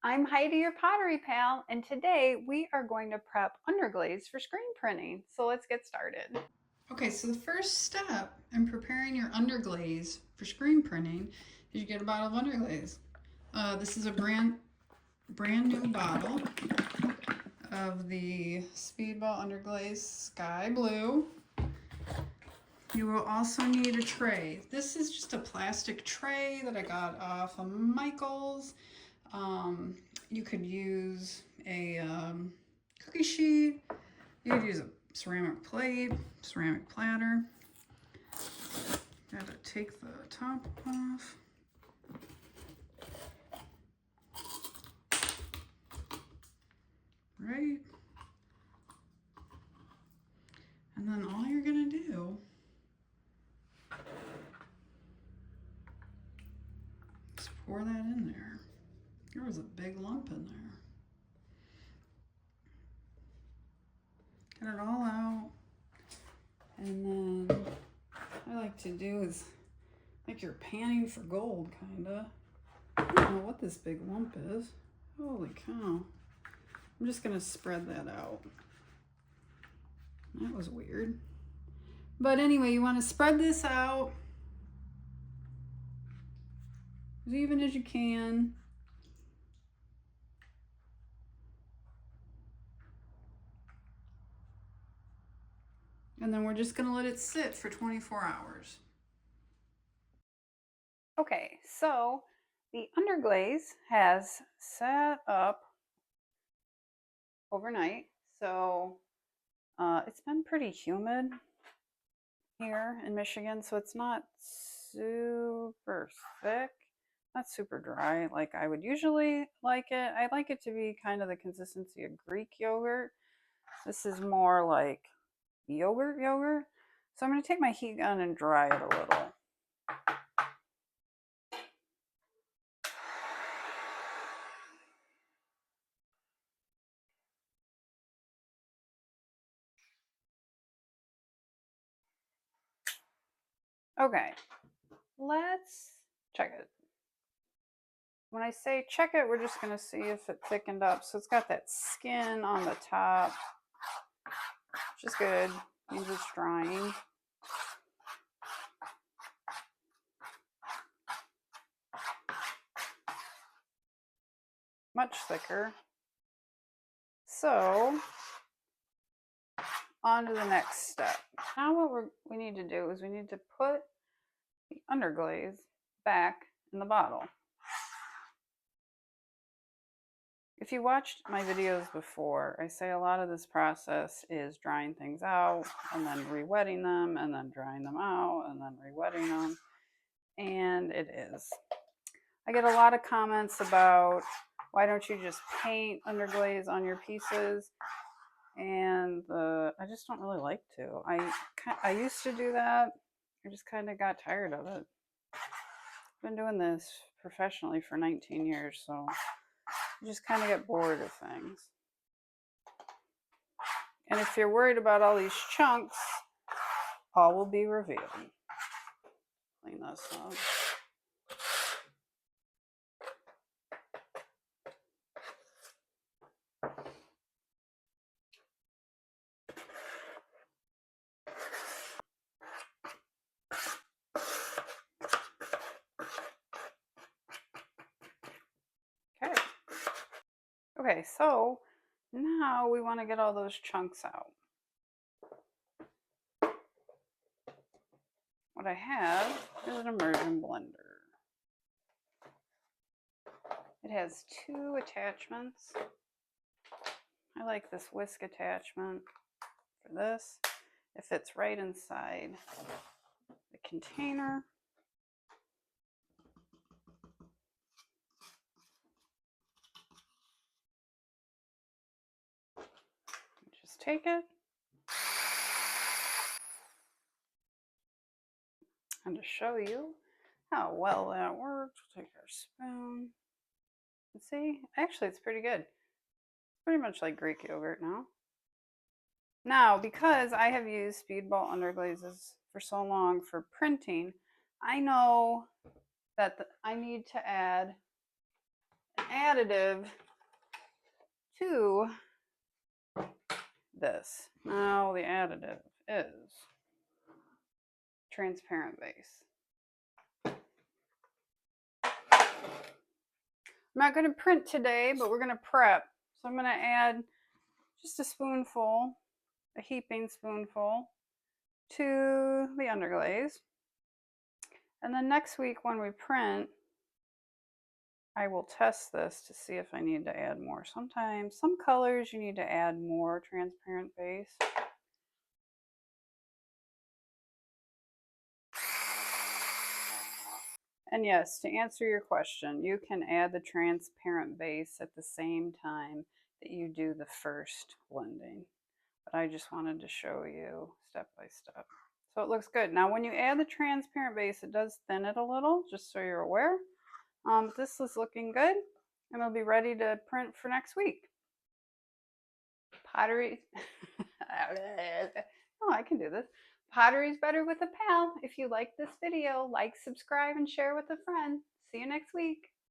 I'm Heidi, your pottery pal, and today we are going to prep underglaze for screen printing. So let's get started. Okay, so the first step in preparing your underglaze for screen printing is you get a bottle of underglaze. This is a brand new bottle of the Speedball Underglaze Sky Blue. You will also need a tray. This is just a plastic tray that I got off of Michael's. You could use a cookie sheet. You could use a ceramic plate, ceramic platter. Gotta take the top off. Right? And then all you're gonna do is pour that in there. There was a big lump in there. Get it all out. And then what I like to do is like you're panning for gold, kinda. I don't know what this big lump is. Holy cow. I'm just gonna spread that out. That was weird. But anyway, you want to spread this out as even as you can. And then we're just going to let it sit for 24 hours. Okay, so the underglaze has sat up overnight. So it's been pretty humid here in Michigan, so it's not super thick, not super dry like I would usually like it. I like it to be kind of the consistency of Greek yogurt. This is more like yogurt. So I'm going to take my heat gun and dry it a little. Okay, let's check it. When I say check it, we're just going to see if it thickened up. So it's got that skin on the top, which is good. Means it's drying. Much thicker. So on to the next step. Now what we need to do is we need to put the underglaze back in the bottle. If you watched my videos before, I say a lot of this process is drying things out and then re-wetting them and then drying them out and then re-wetting them. And it is. I get a lot of comments about why don't you just paint underglaze on your pieces? And I just don't really like to. I used to do that. I just kind of got tired of it. I've been doing this professionally for 19 years, so you just kind of get bored of things. And if you're worried about all these chunks, all will be revealed. Clean this up. Okay, so now we want to get all those chunks out. What I have is an immersion blender. It has two attachments. I like this whisk attachment for this. It fits right inside the container. Just take it. And to show you how well that works, we'll take our spoon. And see, actually it's pretty good. It's pretty much like Greek yogurt now. Now, because I have used Speedball underglazes for so long for printing, I know that I need to add additive to this. Now the additive is transparent base. I'm not going to print today, but we're going to prep. So I'm going to add just a spoonful, a heaping spoonful, to the underglaze. And then next week when we print, I will test this to see if I need to add more. Sometimes, some colors you need to add more transparent base. And yes, to answer your question, you can add the transparent base at the same time that you do the first blending. But I just wanted to show you step by step. So it looks good. Now when you add the transparent base, it does thin it a little, just so you're aware. This is looking good, and it'll be ready to print for next week. Pottery. Oh, I can do this. Pottery's better with a pal. If you like this video, like, subscribe, and share with a friend. See you next week.